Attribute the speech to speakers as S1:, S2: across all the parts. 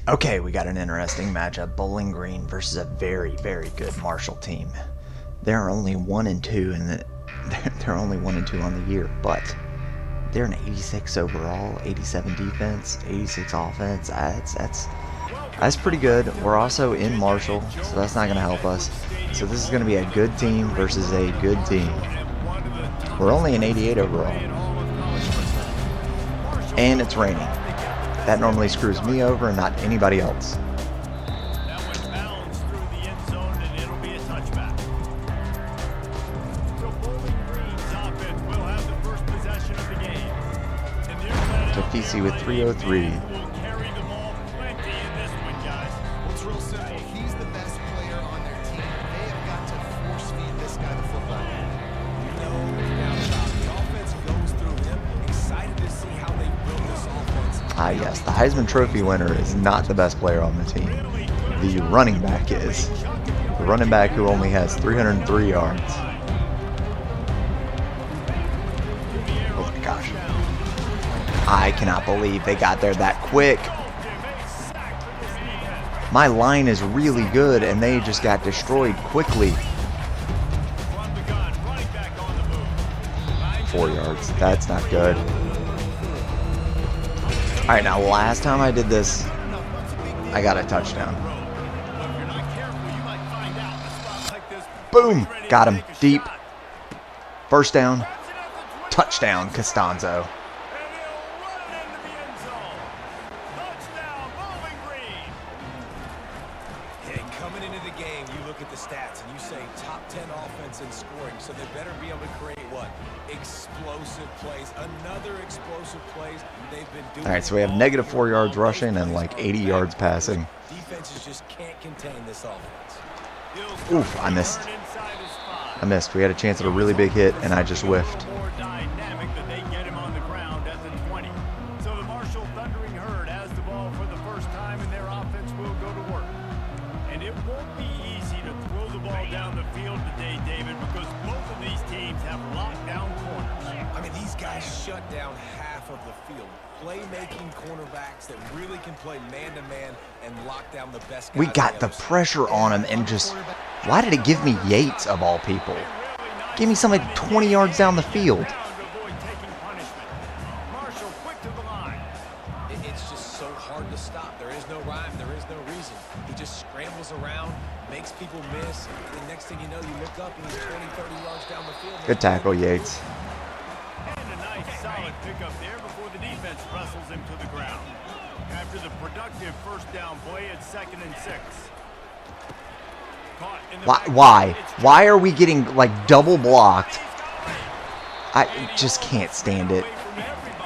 S1: Okay, we got an interesting matchup. Bowling Green versus a very, very good Marshall team. They're only 1-2 they're only 1-2 on the year, but they're an 86 overall, 87 defense, 86 offense. That's pretty good. We're also in Marshall, so that's not going to help us. So this is going to be a good team versus a good team. We're only an 88 overall, and it's raining. That normally screws me over and not anybody else. Tafisi with 303.
S2: It's real simple. He's the best player on their team. They have got to force feed this guy the football. The offense goes through him. Excited to see how they build this offense.
S1: Ah, yes, the Heisman Trophy winner is not the best player on the team. The running back is. The running back who only has 303 yards. Oh my gosh. I cannot believe they got there that quick. My line is really good, and they just got destroyed quickly. 4 yards. That's not good. Alright, now last time I did this, I got a touchdown. Boom! Got him. Deep. First down. Touchdown, Costanzo.
S2: Coming into the game, you look at the stats and you say top 10 offense in scoring, so they better be able to create what? Explosive plays. Another explosive plays they've been doing.
S1: All right, so we have negative 4 yards rushing and like 80 yards passing.
S2: Defenses just can't contain this offense.
S1: Oof, I missed. I missed. We had a chance at a really big hit, and I just whiffed.
S3: So the Marshall Thundering Herd has the ball for the first time, and their offense will go to work. And it won't be easy to throw the ball down the field today, David, because both of these teams have locked down corners.
S2: I mean, these guys shut down half of the field. Playmaking cornerbacks that really can play man-to-man and lock down the best guys.
S1: We got the pressure on him, and just... Why did it give me Yates, of all people? Give me somebody 20 yards down the field.
S2: It's just so hard to stop. There is no rhyme. There is no reason. He just scrambles around, makes people miss. The next thing you know, you look up and he's 20, 30 yards down the field.
S1: Good tackle, Yates.
S3: And a nice solid pickup there before the defense wrestles him to the ground. After the productive first down play at 2nd and 6.
S1: Why are we getting like double blocked? I just can't stand it.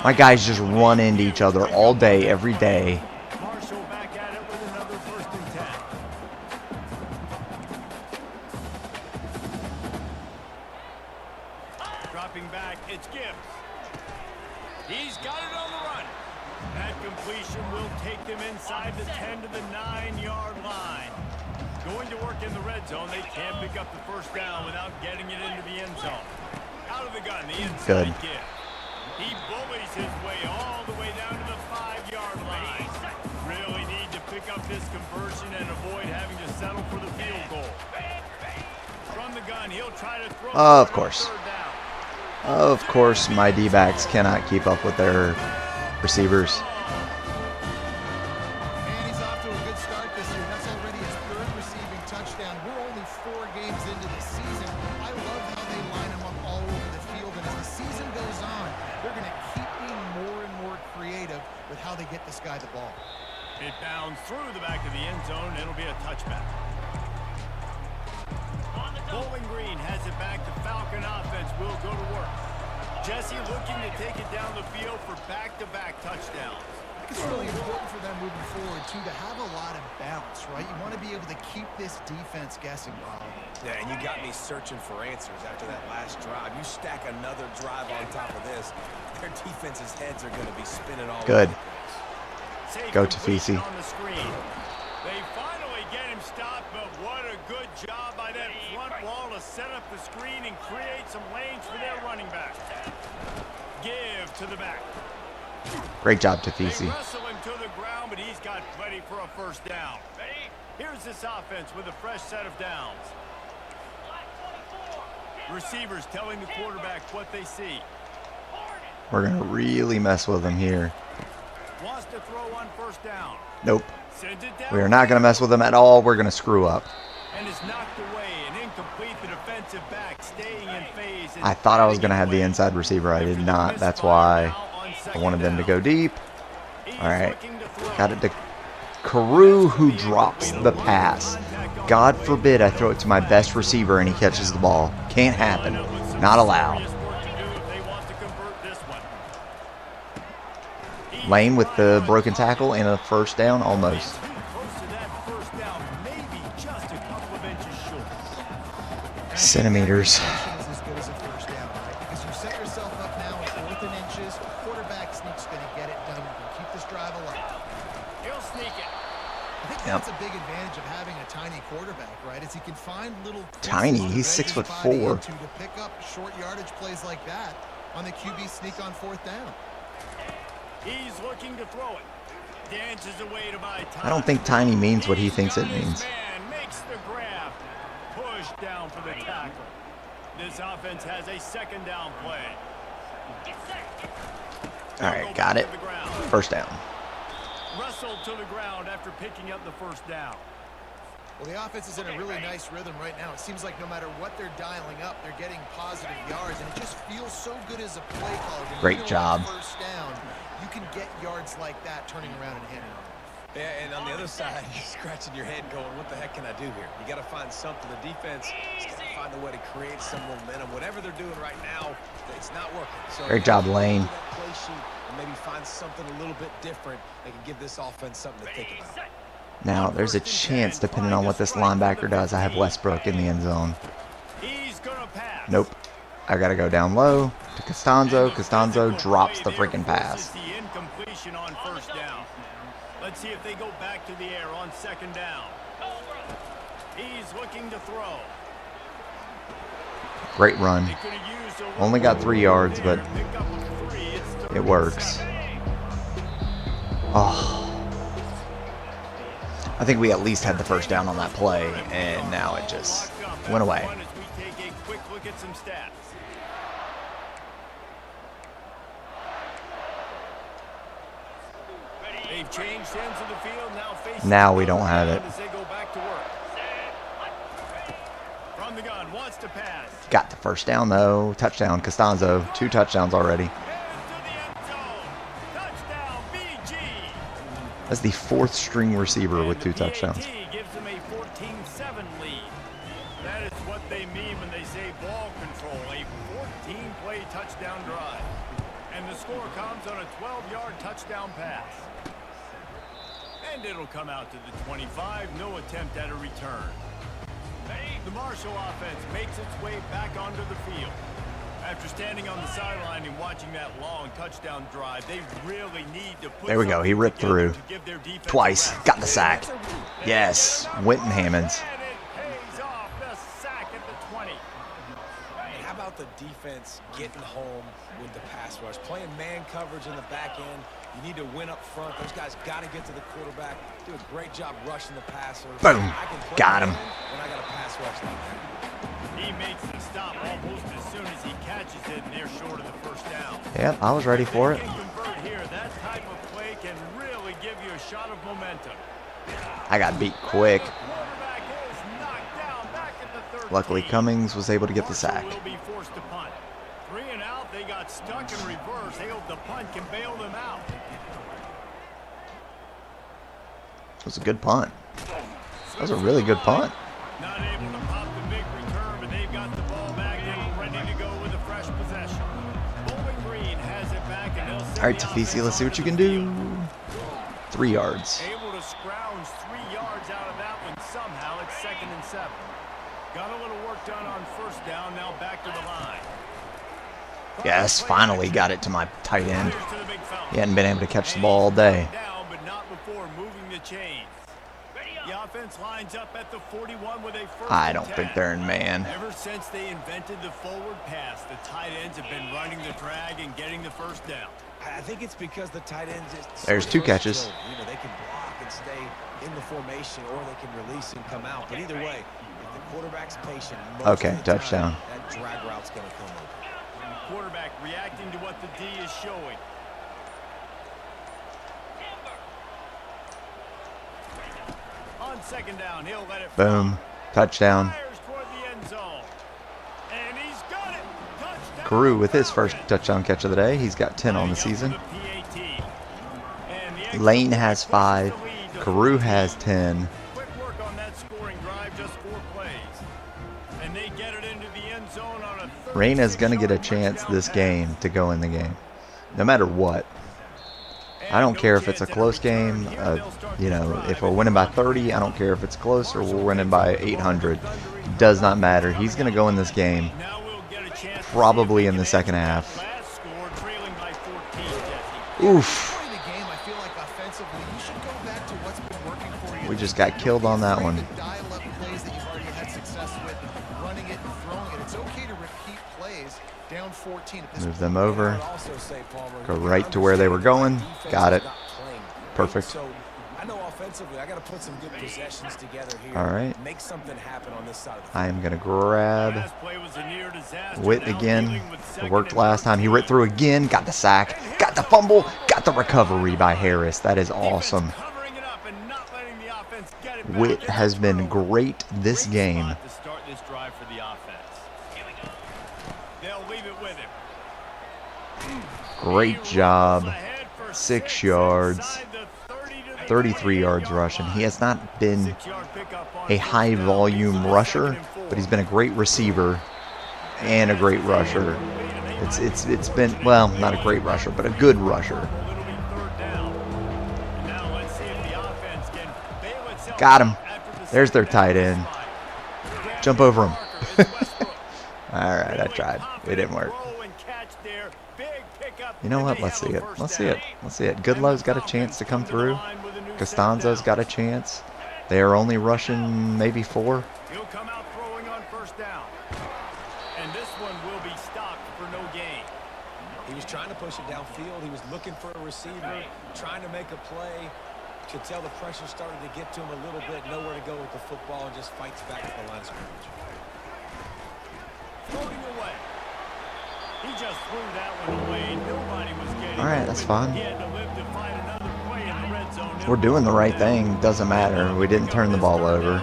S1: My guys just run into each other all day, every day.
S3: Marshall back at it with another 1st and 10. Dropping back, it's Gibbs. He's got it on the run. That completion will take them inside the 10 to the 9-yard line. Going to work in the red zone. They can't pick up the first down without getting it into the end zone. Out of the gun, the inside give. He bullies his way all the way down to the 5-yard line. Really need to pick up this conversion and avoid having to settle for the field goal. From the gun, he'll try to throw.
S1: Of course. Of course, my D-backs cannot keep up with their receivers.
S2: And he's off to a good start this year. That's already his 3rd receiving touchdown. We're only 4 games into the season. I love how they line him up all over the field. And as the season goes on, they're going to keep being more and more creative with how they get this guy the ball.
S3: It bounds through the back of the end zone. It'll be a touchback. Bowling Green has it back. The Falcon offense will go to work. Jesse looking to take it down the field for back-to-back touchdowns.
S2: It's really important for them moving forward, too, to have a lot of bounce, right? You want to be able to keep this defense guessing, Bob. Yeah, and you got me searching for answers after that last drive. You stack another drive on top of this, their defense's heads are going to be spinning all
S1: Good.
S3: over.
S1: Go to Tafisi.
S3: They finally get him stopped, but what a good job by that front wall to set up the screen and create some lanes for their running back. Give to the back.
S1: Great job, Tafisi.
S3: They wrestle him to the ground, but he's got plenty for a first down. Here's this offense with a fresh set of downs. Receivers telling the quarterback what they see.
S1: We're going to really mess with him here.
S3: Wants to throw on first down.
S1: Nope.
S3: Sends it down.
S1: We are not going to mess with him at all. We're going to screw up.
S3: And is knocked away and incomplete. The defensive back staying in phase.
S1: I thought I was going to have the inside receiver. I did not. That's why I wanted them to go deep. All right. Got it to Carew, who drops the pass. God forbid I throw it to my best receiver and he catches the ball. Can't happen. Not allowed. Lane with the broken tackle and a first down almost. Centimeters.
S2: As good as a first down, right? Because you set yourself up now at 4th and inches. Quarterback sneak's going to get it done. You can keep this drive alive.
S3: He'll sneak it.
S2: I think that's a big advantage of having a tiny quarterback, right? Is he can find little
S1: tiny. He's 6'4"
S2: to pick up short yardage plays like that on the QB sneak on 4th down.
S3: He's looking to throw it. Dances away to buy time.
S1: I don't think tiny means what he thinks it means.
S3: Man makes the grab. Push down for the tackle. This offense has a second down play.
S1: All right, got it. First down.
S3: Wrestled to the ground after picking up the first down.
S2: Well, the offense is in a really nice rhythm right now. It seems like no matter what they're dialing up, they're getting positive yards, and it just feels so good as a play caller.
S1: Great job.
S2: First down, you can get yards like that turning around and handing off.
S4: Yeah, and on the other side, you're scratching your head going, what the heck can I do here? You got to find something. The defense has got to find a way to create some momentum. Whatever they're doing right now, it's not working. So
S1: great job, Lane.
S4: Play sheet and maybe find something a little bit different that can give this offense something to think about.
S1: Now, there's a chance, depending on what this linebacker does, I have Westbrook in the end zone. Nope. I got to go down low to Costanzo. Costanzo drops the freaking pass.
S3: Let's see if they go back to the air on second down. He's looking to throw.
S1: Great run. Only got 3 yards, but it works. Oh. I think we at least had the first down on that play, and now it just went away.
S3: They've changed ends of the field,
S1: now we don't have it.
S3: From the gun, wants to pass.
S1: Got the first down though. Touchdown, Costanzo. 2 touchdowns already. That's the 4th string receiver with 2 touchdowns.
S3: Gives them a 14-7 lead. That is what they mean when they say ball control. A 14-play touchdown drive. And the score comes on a 12-yard touchdown pass. And it'll come out to the 25. No attempt at a return. The Marshall offense makes its way back onto the field. After standing on the sideline and watching that long touchdown drive, they really need to put.
S1: There we go. He ripped through twice. Got the sack. Yes. Winton Hammonds.
S3: And it pays off. The sack at the 20.
S4: How about the defense getting home with the pass rush? Playing man coverage in the back end. You need to win up front. Those guys got to get to the quarterback. Do a great job rushing the passer.
S1: Boom. Got him.
S4: When I got a pass rush like that.
S3: He makes the stop almost as soon as he catches it, and they're short of the first down.
S1: Yep, I was ready for it.
S3: If they can convert here, that type of play can really give you a shot of momentum.
S1: I got beat quick.
S3: Quarterback is knocked down back at the 13.
S1: Luckily, Cummings was able to get the sack.
S3: Will be forced to punt. 3 and out. They got stuck in reverse. They hope the punt can bail them out.
S1: It was a good punt. That was a really good punt.
S3: Not able to pop the big return, but they've got the ball back and ready to go with a fresh possession. Bowling Green has it back, and they'll send
S1: All right, Tafisi, let's see what you can do. 3 yards.
S3: Able to scrounge 3 yards out of that one somehow. It's 2nd and 7. Got a little work done on first down. Now back to the line.
S1: Yes, finally got it to my tight end. He hadn't been able to catch the ball all day.
S3: Down, but not before moving the chains. The offense lines up at the 41 with a first
S1: I don't
S3: and
S1: think
S3: 10.
S1: they're in man.
S3: Ever since they invented the forward pass, the tight ends have been running the drag and getting the first down.
S4: I think it's because the tight ends is so
S1: There's 2 catches.
S4: versatile. You know, they can block and stay in the formation, or they can release and come out. But either way, if the quarterback's patient, most of the
S1: touchdown.
S4: time, that drag route's going to come over.
S3: Quarterback reacting to what the D is showing. On second down, he'll let it
S1: Boom. Touchdown.
S3: fires toward the end zone. And he's got it. Touchdown.
S1: Carew with his first touchdown catch of the day. He's got 10 on the season. Lane has 5. Carew has 10.
S3: Quick work on that scoring drive, just 4 plays. And they get it into the end zone on a
S1: Reyna's going to get a chance this game to go in the game, no matter what. I don't care if it's a close game. You know, if we're winning by 30, I don't care if it's close or we're winning by 800. Does not matter. He's going to go in this game probably in the second half. Oof. We just got killed on that one. Move them over. Go right to where they were going. Got it. Perfect.
S4: I know offensively, I got to put some good possessions together here.
S1: All right.
S4: Make something happen on this side of the
S1: I am going to grab Witt again. It worked last time. He ripped through again. Got the sack. Got the fumble. Got the recovery by Harris. That is awesome. Witt has been great this game. Great job. 6 yards. 33 yards rushing. He has not been a high volume rusher, but he's been a great receiver and a great rusher. It's been, well, not a great rusher, but a good rusher. Got him. There's their tight end. Jump over him. All right, I tried. It didn't work. You know what? Let's see it. Let's see it. Let's see it. Goodlow's got a chance to come through. Costanzo's got a chance. They are only rushing maybe 4.
S3: He'll come out throwing on first down. And this one will be stopped for no gain.
S4: He was trying to push it downfield. He was looking for a receiver, trying to make a play. Could tell the pressure started to get to him a little bit. Nowhere to go with the football, and just fights back at the line of scrimmage.
S3: Floating away. He just threw that one away. Nobody was getting.
S1: All right, that's fine.
S3: He had to live to find another play in the red zone.
S1: We're doing the right thing. Doesn't matter. We didn't turn the ball over.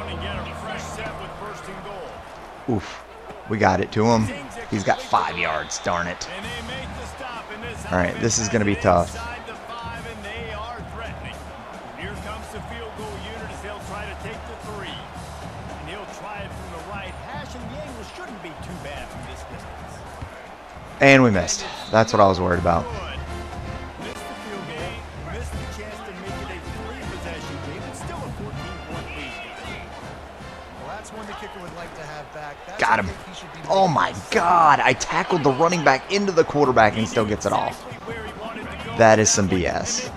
S1: Oof. We got it to him. He's got 5 yards. Darn it. All right, this is going to be tough.
S3: Here comes the field goal unit as they'll try to take the 3. And he'll try it from the right hash, and the angle shouldn't be too bad from this distance.
S1: And we missed. That's what I was worried about.
S3: Missed the field goal, missed the chance to make it a 3-possession game. It's still a 14-point lead.
S2: Well, that's one the kicker would like to have back. That's
S1: Got him. Oh my God. I tackled the running back into the quarterback and he still gets it off. That is some BS.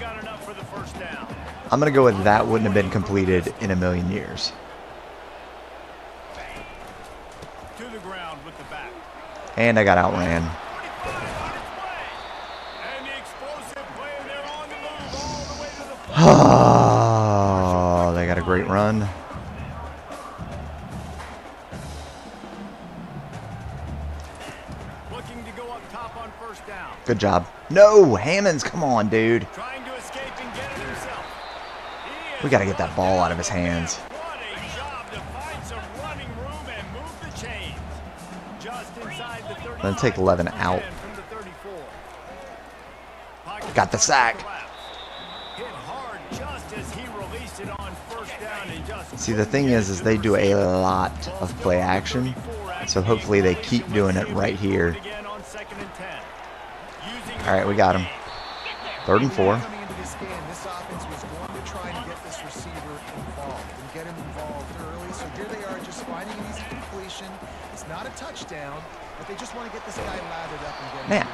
S1: I'm going to go with that wouldn't have been completed in a million years.
S3: To the ground with the back.
S1: And I got outran. Oh, they got a great run.
S3: Looking to go up top on first down.
S1: Good job. No, Hammonds, come on, dude.
S3: Trying to escape and get it himself.
S1: We got to get that ball out of his hands.
S3: What a job to find some running room and move the chains. Just inside the 35.
S1: Then take 11 out.
S3: From the 34.
S1: Got the sack.
S3: Hit hard just as he released it on first down and just.
S1: See, the thing is they do a lot of play action. So hopefully they keep doing it right here. All right, we got him. 3rd and 4.
S2: Coming into this game, this offense was going to try and get this receiver involved and get him involved early. So here they are just finding an easy completion. It's not a touchdown, but they just want to get this guy lathered up and get him.
S1: Man,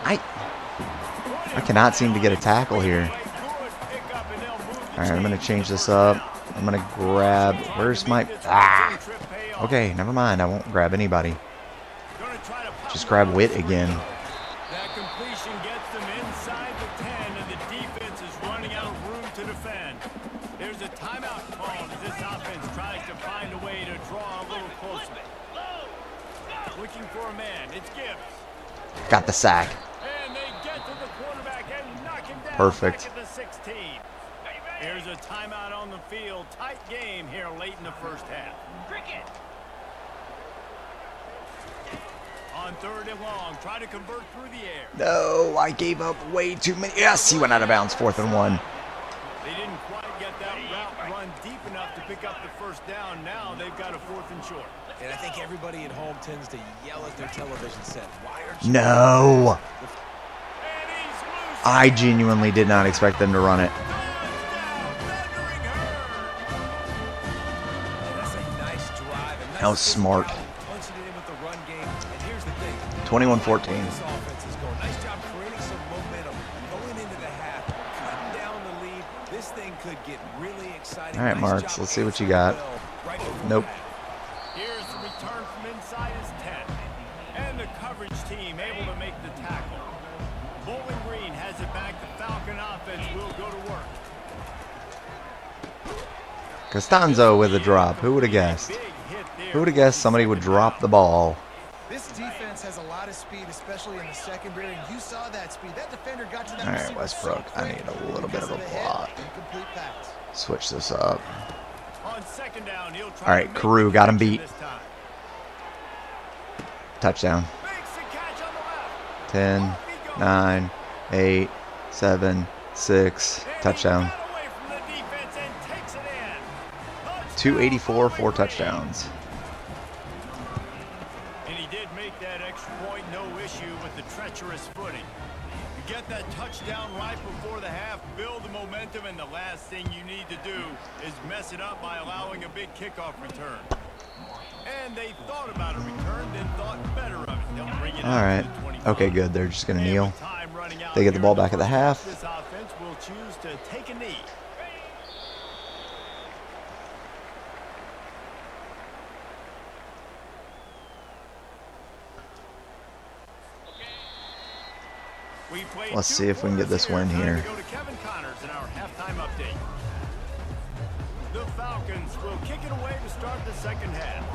S1: I cannot seem to get a tackle here. Alright, I'm going to change this up. I'm going to grab... Where's my... Ah! Okay, never mind. I won't grab anybody. Just grab Witt again.
S3: That completion gets them inside the 10, and the defense is running out of room to defend. There's a timeout called as this offense tries to find a way to draw a little closer. Looking for a man. It's Gibbs.
S1: Got the sack.
S3: And they get to the quarterback and knock him down.
S1: Perfect.
S3: Back at the 16. Here's a timeout on the field. Tight game here late in the first half. Cricket. On 3rd and long, try to convert through the air.
S1: No, I gave up way too many. Yes, he went out of bounds. 4th and 1.
S3: They didn't quite get that route run deep enough to pick up the first down. Now they've got a 4th and short.
S4: And I think everybody at home tends to yell at their television set. Why aren't you...
S1: No.
S3: And he's loose.
S1: I genuinely did not expect them to run it.
S4: That's a nice drive.
S1: That was smart. 21-14.
S4: This offense is going. Nice job creating some momentum. Going into the half, cutting down the lead. This thing could get really exciting.
S1: All right, Marks, let's see what you got. Nope.
S3: Here's the return from inside his 10. And the coverage team able to make the tackle. Bowling Green has it back. The Falcon offense will go to work.
S1: Costanzo with a drop. Who would have guessed? Who would have guessed somebody would drop the ball?
S2: This defense has a lot of speed, especially in the secondary, and you saw that speed. That defender got to that
S1: All right,
S2: receiver
S1: Westbrook,
S2: so
S1: I
S2: quick
S1: need a little bit of a
S2: because the hit
S1: block.
S2: and complete pass.
S1: Switch this up.
S3: On 2nd down, he'll try
S1: All right,
S3: to make
S1: Carew
S3: the
S1: got him
S3: connection
S1: beat.
S3: this time.
S1: Touchdown.
S3: Makes the catch on the left.
S1: 10,
S3: Off he goes.
S1: 9, 8, 7, 6.
S3: And he
S1: Touchdown.
S3: got away from the defense and takes it in. Touchdown,
S1: 284, 4
S3: Bowling Green.
S1: touchdowns.
S3: And he did make that extra point, no issue with the treacherous footing. You get that touchdown right before the half, build the momentum, and the last thing you need to do is mess it up by allowing a big kickoff return. And they thought about a return, then thought better of it. They'll bring it
S1: All
S3: out
S1: right.
S3: to the 25.
S1: Okay, good. They're just going to
S3: And
S1: kneel.
S3: with time running out
S1: They get the
S3: here
S1: ball
S3: in
S1: back at the
S3: first
S1: half.
S3: This offense will choose to take a knee.
S1: Let's see if we can get this win here.
S3: Time to go to Kevin Connors in our halftime update. The Falcons will kick it away to start the second half.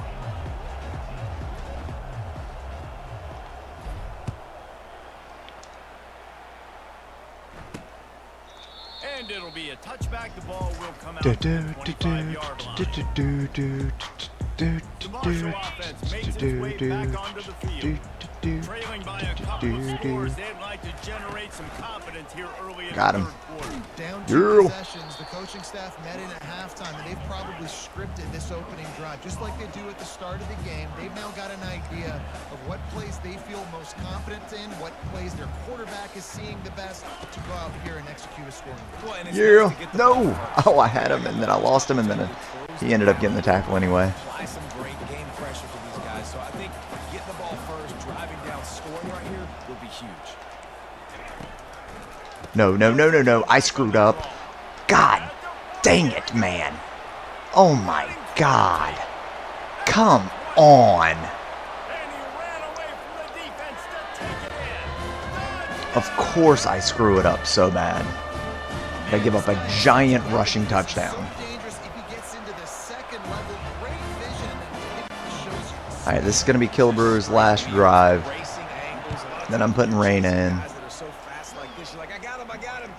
S3: And it'll be a touchback. The ball will come out to the 25-yard line. The Marshall offense makes its way back onto the field. Trailing by a couple of scores, they'd like to generate some confidence here early in
S1: Got
S3: the
S1: him.
S3: third quarter.
S2: Down
S1: Yeah.
S2: 2 possessions, the coaching staff met in at halftime, and they've probably scripted this opening drive, just like they do at the start of the game. They've now got an idea of what plays they feel most confident in, what plays their quarterback is seeing the best to go out here and execute a scoring drive.
S4: Well, and it's
S1: Yeah.
S4: nice to get the ball
S1: No.
S4: first.
S1: Oh, I had him, and then I lost him, and then he ended up getting the tackle anyway.
S4: Apply some great game pressure to these guys. So I think getting the ball first, driving down, scoring right here will be huge.
S1: No, no, no, no, no. I screwed up. God dang it, man. Oh, my God. Come on.
S3: And he ran away from the defense to take it in.
S1: Of course I screw it up so bad. I give up a giant rushing touchdown.
S2: So dangerous if he gets into the second level. Great vision, and it shows you.
S1: All right, this is going to be Killbrew's last drive.
S4: Racing angles. A lot of
S1: Then I'm
S4: times
S1: putting
S4: you
S1: Rain
S4: see
S1: in.
S4: guys that are so fast like this, you're like, I got him, I got him.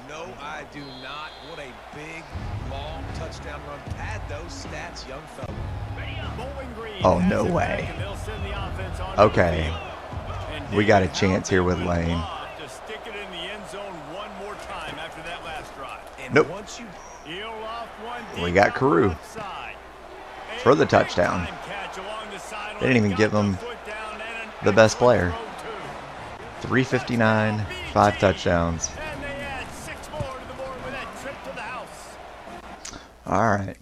S4: No, I do not. What a big, long touchdown run. Pad those stats, young fella.
S3: Bowling Green
S1: Oh,
S3: has
S1: no
S3: it
S1: way.
S3: back, and they'll send the offense onto
S1: Okay.
S3: the field. And
S1: We got a
S3: David
S1: chance here with
S3: Halpern would
S1: Lane.
S3: love to stick it in the end zone one more time after that last drive.
S4: And
S1: Nope.
S4: once you
S3: He'll off one
S1: We
S3: deep
S1: got
S3: out the
S1: Carew
S3: left side. A
S1: for the
S3: big
S1: touchdown.
S3: time catch along the sideline.
S1: They didn't even
S3: Got
S1: give
S3: the
S1: him
S3: foot down and an
S1: the best
S3: excellent
S1: player.
S3: throw, too.
S1: 359, 5 touchdowns.
S3: And they add 6 more to the board with that trip to the house.
S1: All right.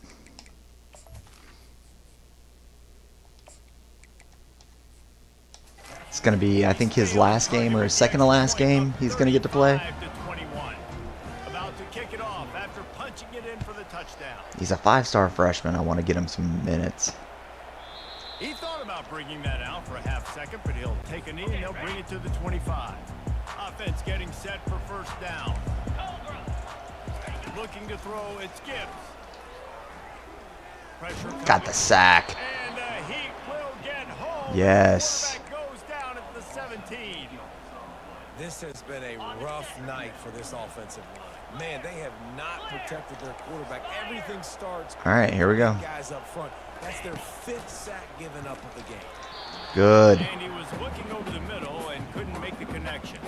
S1: It's going to be, I think, his last game or his second to last game he's going to get to play.
S3: 35 to 21. About to kick it off after punching it in for the touchdown.
S1: He's a 5-star freshman. I want to get him some minutes.
S3: He thought about bringing that out for a half second, but he'll take a knee and he'll bring it to the 25. Offense getting set for first down. Looking to throw, it's Gibbs. Pressure
S1: Got the sack.
S3: and the Heat will get home.
S1: Yes.
S3: Quarterback goes down at the 17.
S4: This has been a rough night for this offensive line. Man, they have not protected their quarterback. Everything starts.
S1: All right, here we go.
S4: Guys up front. That's their 5th sack given up of the game.
S1: Good.
S3: And he was looking over the middle and couldn't make the connection.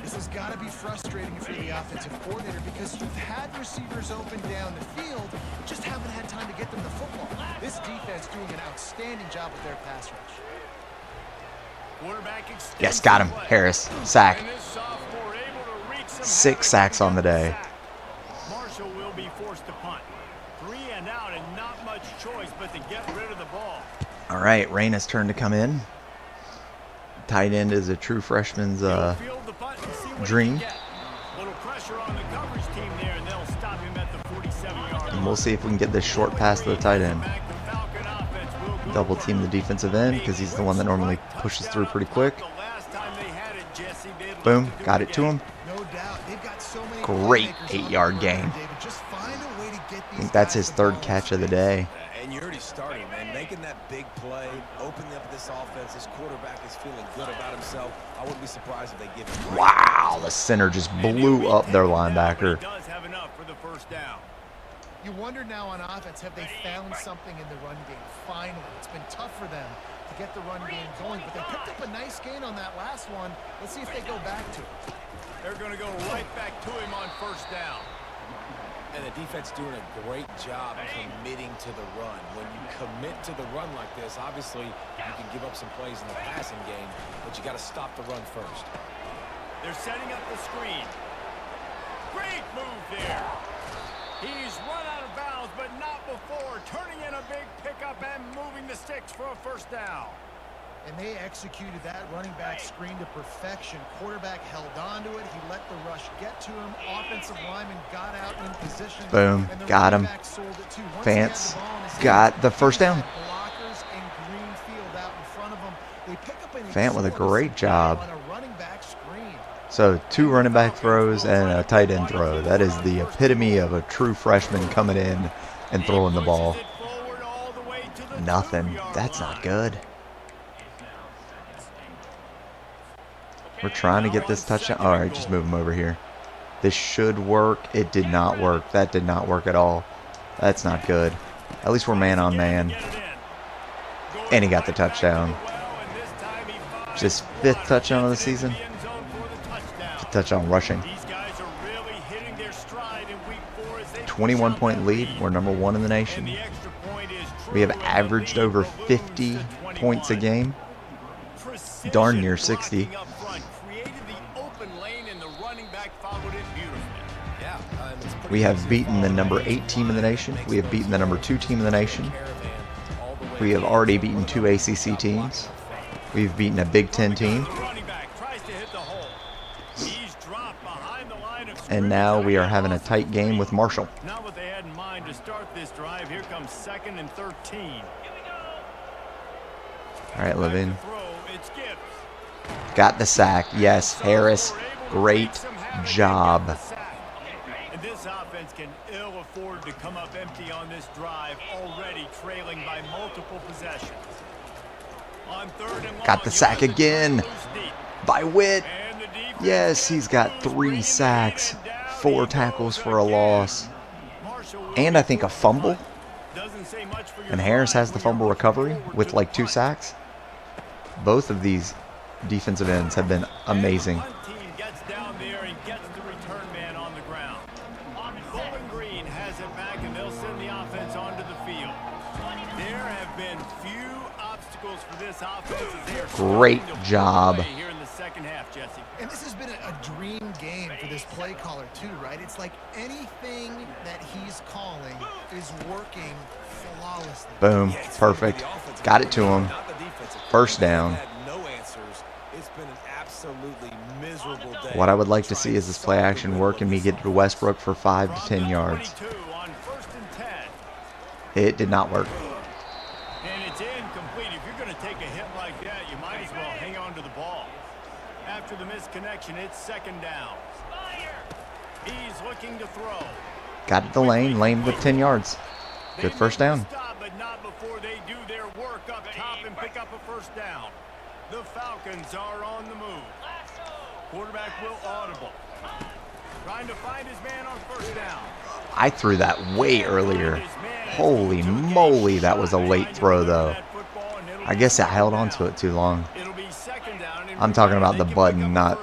S2: This has got to be frustrating for the offensive coordinator because you've had receivers open down the field, just haven't had time to get them the football. This defense doing an outstanding job with their pass rush.
S3: Quarterback extends
S1: Yes, got him.
S3: the play.
S1: Harris, sack.
S3: And this sophomore able to reach some
S1: 6 sacks on the day.
S3: Marshall will be forced to punt. 3 and out and not much choice but to get rid of the ball.
S1: All right, Raina's turn to come in. Tight end is a true freshman's
S3: He'll field the punt and see what he
S1: dream.
S3: can get. Little pressure on the coverage team there, and they'll stop him at the 47-yard
S1: And we'll see if we can get this short pass to the tight end. Double team the defensive end because he's the one that normally pushes through pretty quick. Boom, got it to him.
S2: No doubt. They've got so many
S1: Great
S2: playmakers on
S1: 8-yard
S2: the
S1: gain.
S2: ground, David. Just find a way to get
S1: I
S2: these
S1: think that's
S2: guys
S1: his
S2: the
S1: 3rd
S2: ball
S1: catch of the
S2: speed.
S1: day.
S4: And you're already starting, man. Making that big play, opening up this offense. This quarterback is feeling good about himself. I wouldn't be surprised if they give him.
S1: Wow, the center just blew up their linebacker.
S3: Does have enough for the first down.
S2: You wonder now on offense, have they found something in the run game? Finally, it's been tough for them to get the run game going, but they picked up a nice gain on that last one. Let's see if they go back to it.
S3: They're going to go right back to him on first down.
S4: And the defense doing a great job committing to the run. When you commit to the run like this, obviously you can give up some plays in the passing game, but you got to stop the run first.
S3: They're setting up the screen. Great move there. He's run out of bounds, but not before. Turning in a big pickup and moving the sticks for a first down.
S2: And they executed that running back screen to perfection. Quarterback held on to it. He let the rush get to him. Offensive lineman got out in position.
S1: Boom,
S2: and the
S1: got
S2: running
S1: him.
S2: back sold it too. Once he had
S1: Vance
S2: the ball in his
S1: got
S2: hand,
S1: the first
S2: he
S1: down.
S2: had blockers and green field out in front of him. They pick up an
S1: Fant with a
S2: explosive
S1: great job.
S2: on a running back screen.
S1: So 2 running back throws and a tight end throw. That is the epitome of a true freshman coming in and throwing the ball. Nothing. That's not good. We're trying to get this touchdown. All right, just move him over here. This should work. It did not work. That did not work at all. That's not good. At least we're man on man. And he got the touchdown. It's his 5th touchdown of the season. 5th touchdown rushing. 21-point lead. We're number 1 in the nation. We have averaged over 50 points a game. Darn near 60. We have beaten the number 8 team in the nation. We have beaten the number 2 team in the nation. We have already beaten 2 ACC teams. We've beaten a Big Ten team. And now we are having a tight game with Marshall.
S3: Not what they had in mind to start this drive. Here comes 2nd and 13.
S1: All right, Levin.
S3: It's Gibbs.
S1: Got the sack. Yes, Harris. Great job.
S3: And this offense can ill afford to come up empty on this drive, already trailing by multiple possessions. On 3rd and long,
S1: Got the sack again by Witt. Yes, he's got 3 sacks, 4 tackles for a loss, and I think a fumble. And Harris has the fumble recovery with like 2 sacks. Both of these defensive ends have been amazing.
S3: Gets down there and gets the return man on the ground. Bowling Green has it back, and they'll send the offense onto the field. There have been few obstacles for this offense as they are
S1: Great job.
S3: here in the second half, Jesse.
S2: And this has been a dream game for this play caller too, right? It's like anything that he's calling is working flawlessly.
S1: Boom. Perfect. Got it to him. First down.
S4: Miserable day.
S1: What I would like to see is this play action work and me get to Westbrook for 5 to 10 yards. It did not work.
S3: And it's incomplete. If you're going to take a hit like that, you might as well hang on to the ball. After the misconnection, it's second down. He's looking to throw.
S1: Got it to Lane. Lane with 10 yards. Good first down.
S3: Stop, but not before they do their work up top and pick up a first down. The Falcons are on the move. Quarterback will audible. Trying to find his man on first down.
S1: I threw that way earlier. Holy moly, that was a late throw, though. I guess I held on to it too long. I'm talking about the button, not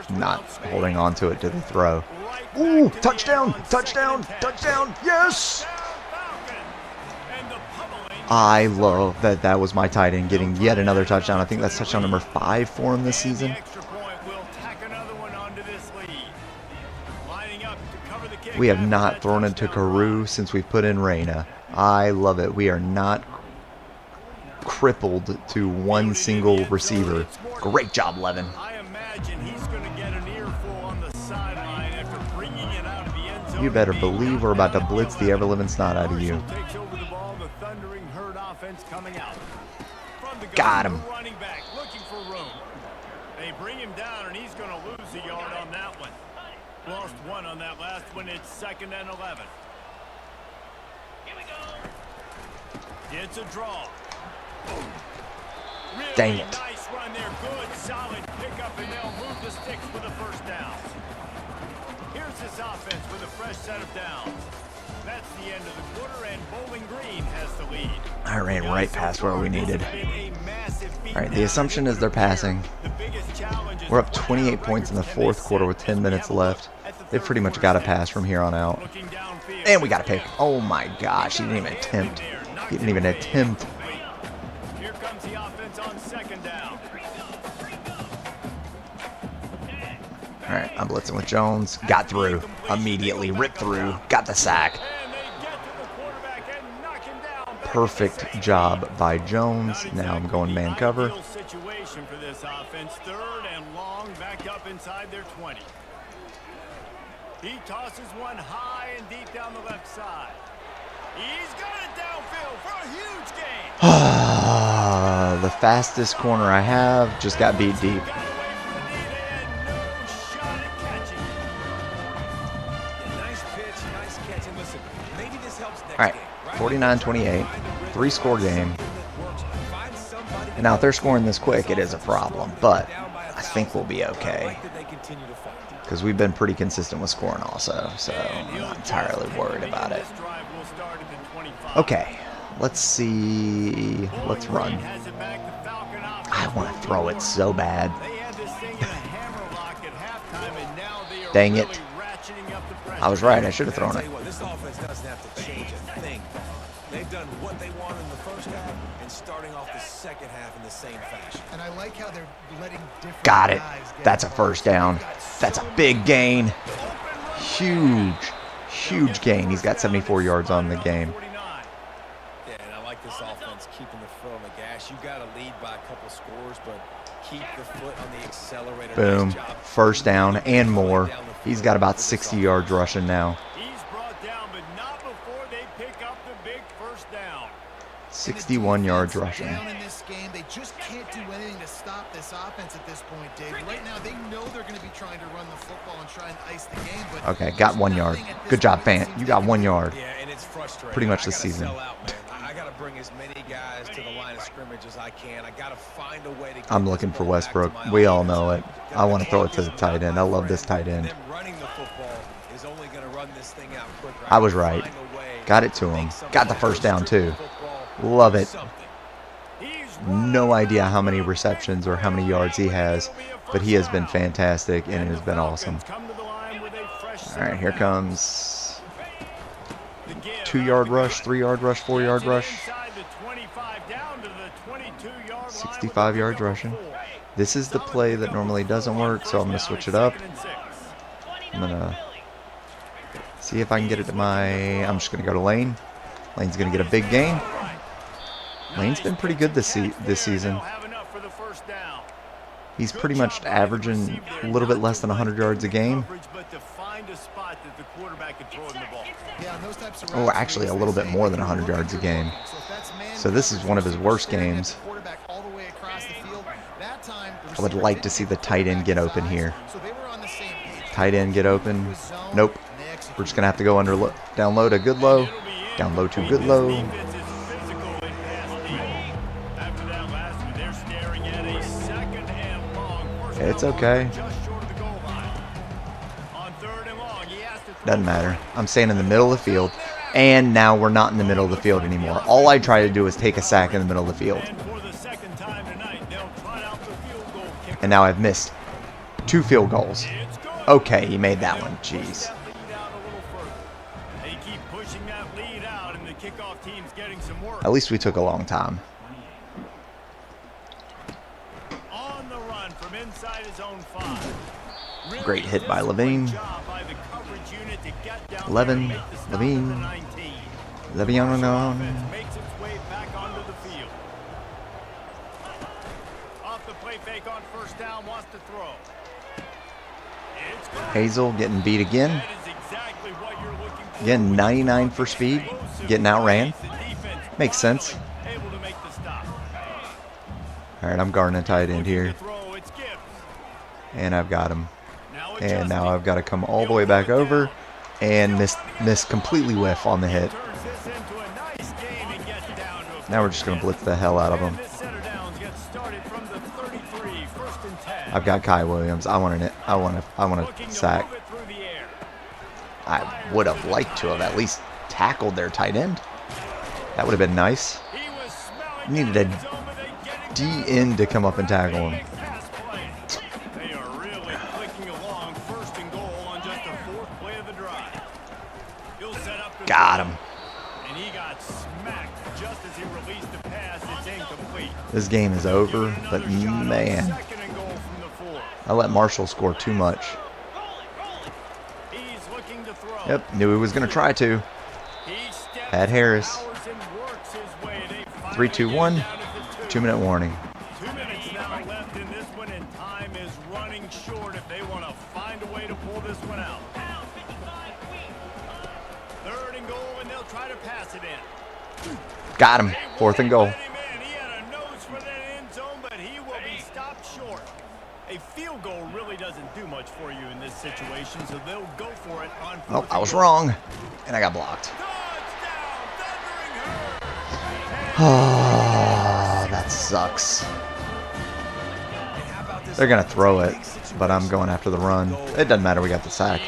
S1: holding on to it to the throw. Ooh, touchdown, touchdown, touchdown, yes! I love that that was my tight end getting yet another touchdown. I think that's touchdown number 5 for him this season. We have not thrown it to Carew since we put in Reyna. I love it. We are not crippled to one single receiver. Great job, Levin.
S3: I imagine he's going to get an earful on the sideline after bringing it out of the end zone.
S1: You better believe we're about to blitz the ever-living snot out of you.
S3: Takes over the ball, the thundering herd offense coming out. From the
S1: Got him.
S3: Running back looking for room. They bring him down, and he's going to lose a yard on that one. Lost one on that last one. It's 2nd and 11. Here we go. It's a draw. Really
S1: Dang it.
S3: Nice run there. Good, solid pickup, and they'll move the sticks for the first down. Here's this offense with a fresh set of downs. That's the end of the quarter, and Bowling Green has the lead.
S1: I ran right past where we needed. All right, the assumption is they're passing. We're up 28 points in the 4th quarter with 10 minutes left. They've pretty much got to pass from here on out. And we got a pick. Oh my gosh, he didn't even attempt. He didn't even attempt.
S3: Here comes the offense on 2nd down.
S1: All right, I'm blitzing with Jones. Got through. Immediately ripped through. Got the sack. Perfect job by Jones. Now I'm going man cover.
S3: Situation for this offense. 3rd and long, back up inside their 20. He tosses one high and deep down the left side. He's got it downfield for a huge gain.
S1: The fastest corner I have just got beat deep. All right, 49-28, 3-score game. And now if they're scoring this quick, it is a problem. But I think we'll be okay. Because we've been pretty consistent with scoring also. So I'm not entirely worried about it. Okay, let's see. Let's run. I want to throw it so bad. Dang it. I was right. I should have thrown it.
S4: This offense doesn't have to change a thing. They've done what they wanted in the first half and starting off the second half in the same fashion.
S2: And I like how they're letting different
S1: Got it.
S2: guys get
S1: That's a first down. That's a big gain. Huge, huge gain. He's got 74 yards on the game.
S4: Yeah, and I like this offense keeping the foot on the gas. You got to lead by a couple scores, but keep the foot on the accelerator.
S1: Boom.
S4: Nice job.
S1: First down and more. He's got about 60 yards rushing now.
S3: He's brought down, but not before they pick up the big first down.
S1: 61 yards rushing.
S2: Down in this game, they just can't do anything to stop this offense at this point, Dave. Right now, they know they're going to be trying to run the football and try and ice the game. But
S1: Okay, got 1 yard. Good job, Fant. You got 1 yard.
S4: Yeah, and it's frustrating.
S1: Pretty much
S4: I
S1: this
S4: gotta
S1: season.
S4: sell out, man. I got to bring as many guys to the line of scrimmage as I can. I got to find a way to get
S1: I'm
S4: this
S1: looking for
S4: ball back to
S1: Westbrook.
S4: my
S1: We all
S4: offense.
S1: know it. I want to throw it to the tight end. I love this tight end.
S4: Them running the football is only going to run this thing out quicker.
S1: I was right.
S4: Find a way
S1: Got it to him. Got the first down, too. Love it. No idea how many receptions or how many yards he has, but he has been fantastic, and it has been awesome. All right, here comes 2-yard rush, 3-yard rush, 4-yard rush. 65 yards rushing. This is the play that normally doesn't work, so I'm going to switch it up. I'm going to see if I can get it to my... I'm just going to go to Lane. Lane's going to get a big gain. Lane's been pretty good this season. He's pretty much averaging a little bit less than 100 yards a game.
S3: quarterback and throw him the ball.
S2: Yeah, and those types of
S1: Oh, actually a little bit more than 100 yards a game. So this is one of his worst games. I would like to see the tight end get open here. Tight end get open. Nope. We're just going to have to go under down low to good low. Down low to good low. It's okay. Doesn't matter. I'm staying in the middle of the field. And now we're not in the middle of the field anymore. All I try to do is take a sack in the middle of the field. And now I've missed 2 field goals. Okay, he made that one. Jeez. At least we took a long time. Great hit by Levine. 11. Levine. Levine.
S3: Makes its way back onto the field. Off the play fake on first down, wants to throw.
S1: Hazel getting beat again. Again, 99 for speed. Getting outran. Makes sense. Alright, I'm guarding a tight end here. And I've got him. And now I've got to come all the way back over and miss completely whiff on the hit. Now we're just going to blitz the hell out of him. I've got Kai Williams. I want a sack. I would have liked to have at least tackled their tight end. That would have been nice. Needed a D end to come up and tackle him. Got him. This game is over, but man, I let Marshall score too much. Yep, knew he was going to try to. Had Harris. 3, 2, 1. 2-minute warning.
S3: 2 minutes now left in this one, and time is running short if they want to find a way to pull this one out. 3rd and goal, and they'll try to pass it in.
S1: Got him. 4th and goal.
S3: He had a nose for that end zone, but he will be stopped short. A field goal really doesn't do much for you in this situation, so they'll go for it on 4th.
S1: Oh, I was wrong, and I got blocked. Oh, that sucks. They're going to throw it, but I'm going after the run. It doesn't matter. We got the sack.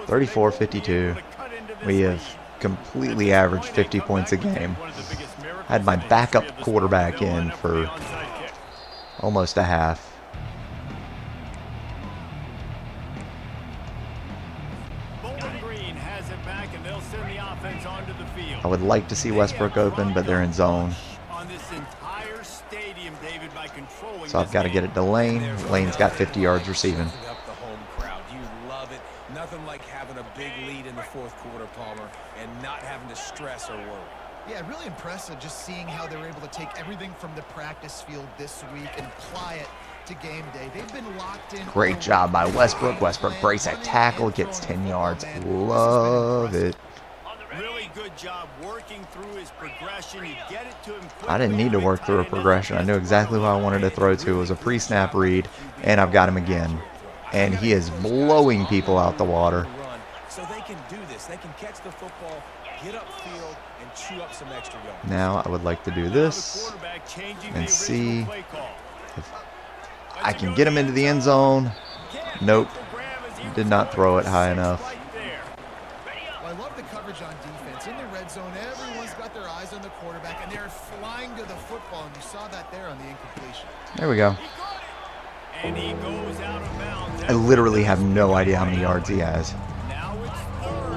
S1: 34-52. We have completely averaged 50 points a game. Had my backup quarterback in for almost a half. I would like to see Westbrook open, but they're in zone. So I've got to get it to Lane. Lane's got 50 yards receiving.
S4: Nothing like having a big lead in the 4th quarter, Palmer, and not having to stress or worry.
S2: Yeah, really impressive just seeing how they're able to take everything from the practice field this week and apply it to game day. They've been locked in.
S1: Great job by Westbrook. Westbrook breaks that tackle, gets 10 yards. Love it.
S3: Really good job working through his progression. You get it to him quickly.
S1: I didn't need to work through a progression. I knew exactly who I wanted to throw to. It was a pre-snap read, and I've got him again. And he is blowing people out the water.
S4: So they can do this. They can catch the football, get upfield, and chew up some extra yards.
S1: Now I would like to do this and see if I can get him into the end zone. Nope. Did not throw it high enough.
S2: I love the coverage on defense. In the red zone, everyone's got their eyes on the quarterback, and they're flying to the football, and you saw that there on the incompletion.
S1: There we go.
S3: And he goes out of bounds.
S1: I literally have no idea how many yards he has.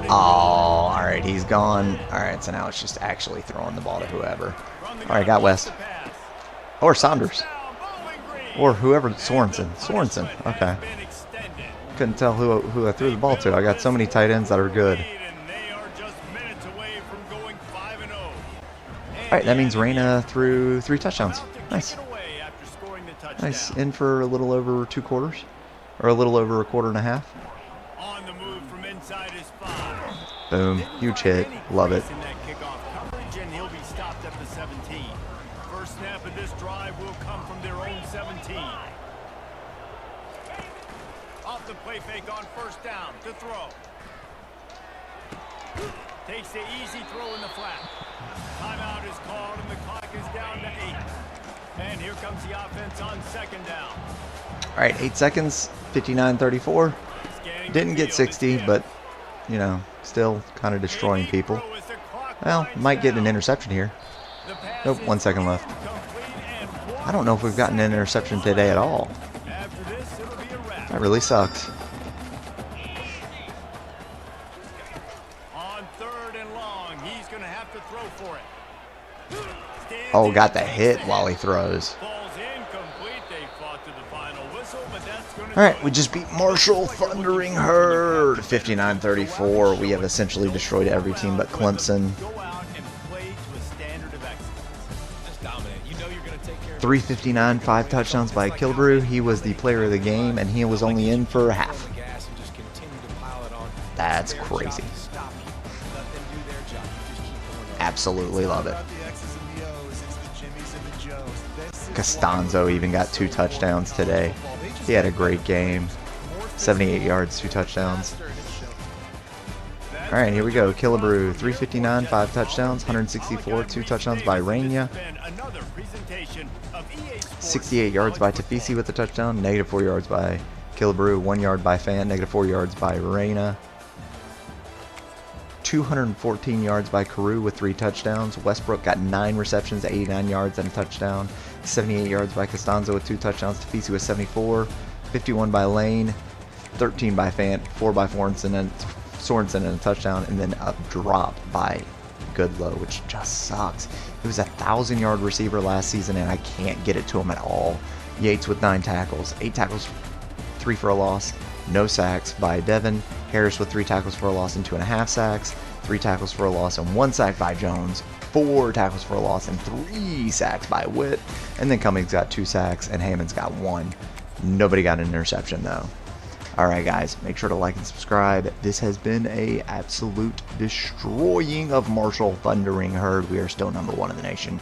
S1: Oh, all right, he's gone. All right, so now it's just actually throwing the ball to whoever. All right, got West. Or Saunders. Or whoever, Sorensen. Sorensen, okay. Couldn't tell who I threw the ball to. I got so many tight ends that are good. All right, that means Reyna threw 3 touchdowns. Nice. Nice, in for a little over 2 quarters. or a little over a quarter and a half.
S3: On the move from inside his 5.
S1: Boom, huge hit, love it.
S3: In that kickoff coverage, and he'll be stopped at the 17. First snap of this drive will come from their own 17. Off the play fake on first down to throw. Takes the easy throw in the flat. Timeout is called, and the clock is down to 8. And here comes the offense on second down.
S1: All right, 8 seconds, 59-34. Didn't get 60, but, you know, still kind of destroying people. Well, might get an interception here. Nope, 1 second left. I don't know if we've gotten an interception today at all. That really sucks.
S3: On third and long, he's going to have to throw for it.
S1: Oh, got the hit while he throws. All right, we just beat Marshall Thundering Herd 59-34. We have essentially destroyed every team but Clemson. 359, 5 touchdowns by Killebrew. He was the player of the game, and he was only in for half. That's crazy. Absolutely love it. Costanzo even got 2 touchdowns today. He had a great game. 78 yards, 2 touchdowns. All right, here we go. Killebrew, 359, 5 touchdowns, 164, 2 touchdowns by Raina. 68 yards by Tafisi with the touchdown, -4 yards by Killebrew, 1 yard by Fan, -4 yards by Raina. 214 yards by Carew with 3 touchdowns. Westbrook got 9 receptions, 89 yards and a touchdown. 78 yards by Costanzo with 2 touchdowns. Tafisi with 74. 51 by Lane. 13 by Fant. 4 by Sorensen and a touchdown. And then a drop by Goodlow, which just sucks. He was a 1,000-yard receiver last season, and I can't get it to him at all. Yates with 9 tackles. 8 tackles, 3 for a loss. No sacks by Devin. Harris with 3 tackles for a loss and 2.5 sacks. 3 tackles for a loss and 1 sack by Jones. 4 tackles for a loss and 3 sacks by Witt. And then Cummings got 2 sacks and Hammond's got 1. Nobody got an interception though. Alright guys, make sure to like and subscribe. This has been a absolute destroying of Marshall Thundering Herd. We are still #1 in the nation.